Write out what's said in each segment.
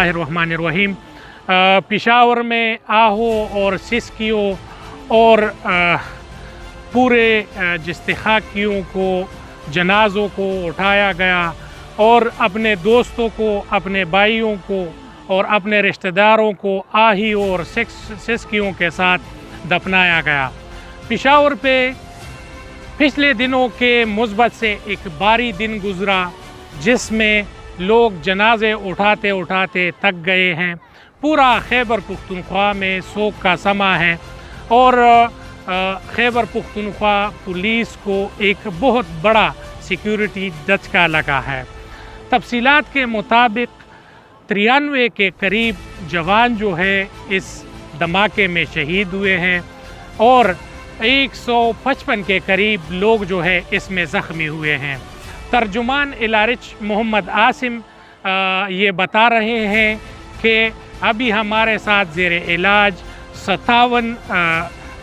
बिस्मिल्लाहिर्रहमानिर्रहीम। पेशावर में आहो और सिस्कियों और पूरे जिस्तिखाकियों को, जनाज़ों को उठाया गया और अपने दोस्तों को, अपने भाइयों को और अपने रिश्तेदारों को आही और सिस्कियों के साथ दफनाया गया। पेशावर पे पिछले दिनों के मुस्बत से एक भारी दिन गुज़रा जिसमें लोग जनाजे उठाते उठाते थक गए हैं। पूरा खैबर पख्तूनख्वा में शोक का समा है और खैबर पख्तूनख्वा पुलिस को एक बहुत बड़ा सिक्योरिटी दचका लगा है। तफसीलात के मुताबिक 93 के करीब जवान जो है इस धमाके में शहीद हुए हैं और 155 के करीब लोग जो है इसमें ज़ख्मी हुए हैं। तर्जुमान इलारिच मोहम्मद आसिम ये बता रहे हैं कि अभी हमारे साथ ज़ेर इलाज 57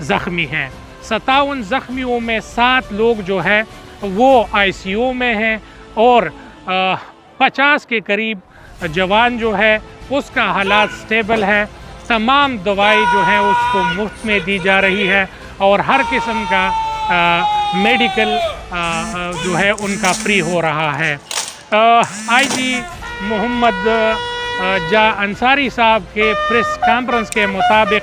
ज़ख्मी हैं। 57 ज़ख्मियों में 7 लोग जो है वो ICU में हैं और 50 के करीब जवान जो है उसका हालात स्टेबल है। तमाम दवाई जो है उसको मुफ्त में दी जा रही है और हर किस्म का मेडिकल जो है उनका फ्री हो रहा है। IG मोहम्मद जा अंसारी साहब के प्रेस कॉन्फ्रेंस के मुताबिक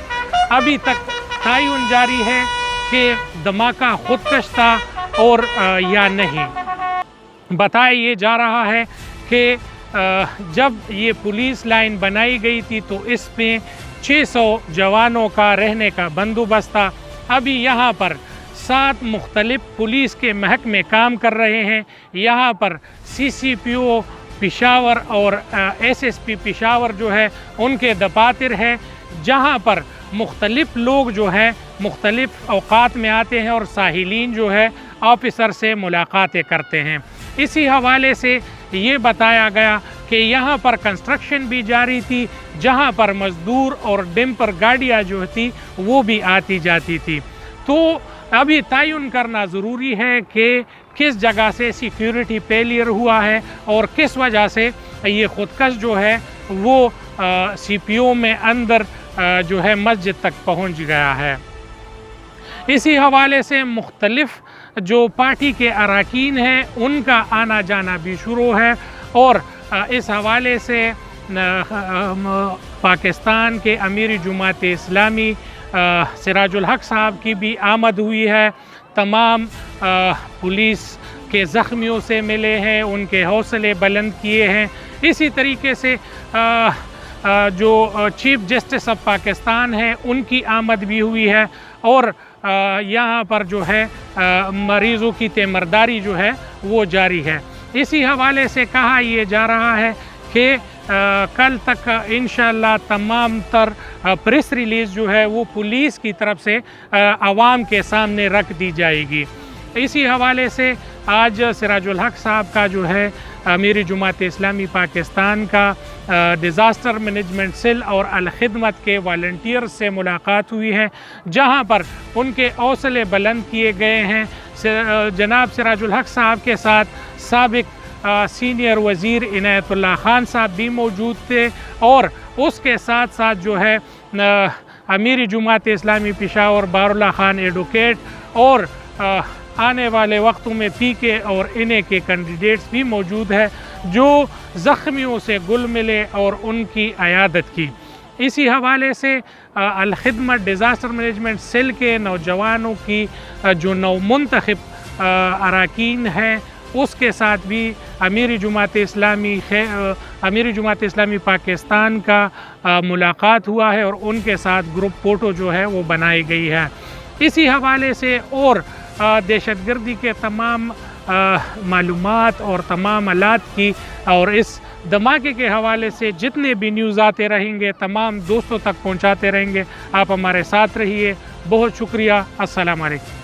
अभी तक तयन जारी है कि धमाका खुदकश था और या नहीं। बताया ये जा रहा है कि जब ये पुलिस लाइन बनाई गई थी तो इसमें 600 जवानों का रहने का बंदोबस्त था। अभी यहाँ पर 7 मुख्तलिफ पुलिस के महकमे काम कर रहे हैं। यहाँ पर CCPO पेशावर और SSP पेशावर जो है उनके दफातर हैं, जहाँ पर मुख्तलिफ लोग जो है मुख्तलिफ औकात में आते हैं और साहिलीन जो है ऑफिसर से मुलाकातें करते हैं। इसी हवाले से ये बताया गया कि यहाँ पर कंस्ट्रक्शन भी जारी थी, जहाँ पर मज़दूर और डिम्पर गाड़ियाँ जो थी वो भी आती जाती थी। तो अभी तयन करना ज़रूरी है कि किस जगह से सिक्योरिटी फेलियर हुआ है और किस वजह से ये खुदकश जो है वो CPO में अंदर जो है मस्जिद तक पहुँच गया है। इसी हवाले से मुख्तलिफ जो पार्टी के अरकान हैं उनका आना जाना भी शुरू है और इस हवाले से पाकिस्तान के अमीर जमात इस्लामी सिराजुल हक साहब की भी आमद हुई है। तमाम पुलिस के ज़ख्मियों से मिले हैं, उनके हौसले बुलंद किए हैं। इसी तरीके से जो चीफ जस्टिस ऑफ पाकिस्तान है उनकी आमद भी हुई है और यहाँ पर जो है मरीज़ों की तीमरदारी जो है वो जारी है। इसी हवाले से कहा यह जा रहा है कि कल तक इंशाअल्लाह तमाम तर प्रेस रिलीज़ जो है वो पुलिस की तरफ से आवाम के सामने रख दी जाएगी। इसी हवाले से आज सिराजुल हक साहब का जो है अमीर जमात इस्लामी पाकिस्तान का डिज़ास्टर मैनेजमेंट सेल और अल-खिदमत के वॉलंटियर्स से मुलाकात हुई है, जहां पर उनके हौसले बुलंद किए गए हैं। जनाब सिराजुल हक साहब के साथ साबिक सीनियर वज़ीर इनायतुल्लाह खान साहब भी मौजूद थे और उसके साथ साथ जो है अमीर जमात इस्लामी पेशावर बारुल्लाह खान एडवोकेट और आने वाले वक्तों में PK और NA के कैंडिडेट्स भी मौजूद है जो ज़ख्मियों से गुल मिले और उनकी अयादत की। इसी हवाले से अल-खिदमत डिज़ास्टर मैनेजमेंट सेल के नौजवानों की जो नवमुंतखब अरकान हैं उसके साथ भी अमीर जमात इस्लामी पाकिस्तान का मुलाकात हुआ है और उनके साथ ग्रुप फ़ोटो जो है वो बनाई गई है। इसी हवाले से और दहशतगर्दी के तमाम मालूमात और तमाम आलात की और इस धमाके के हवाले से जितने भी न्यूज़ आते रहेंगे तमाम दोस्तों तक पहुंचाते रहेंगे। आप हमारे साथ रहिए। बहुत शुक्रिया। अस्सलाम वालेकुम।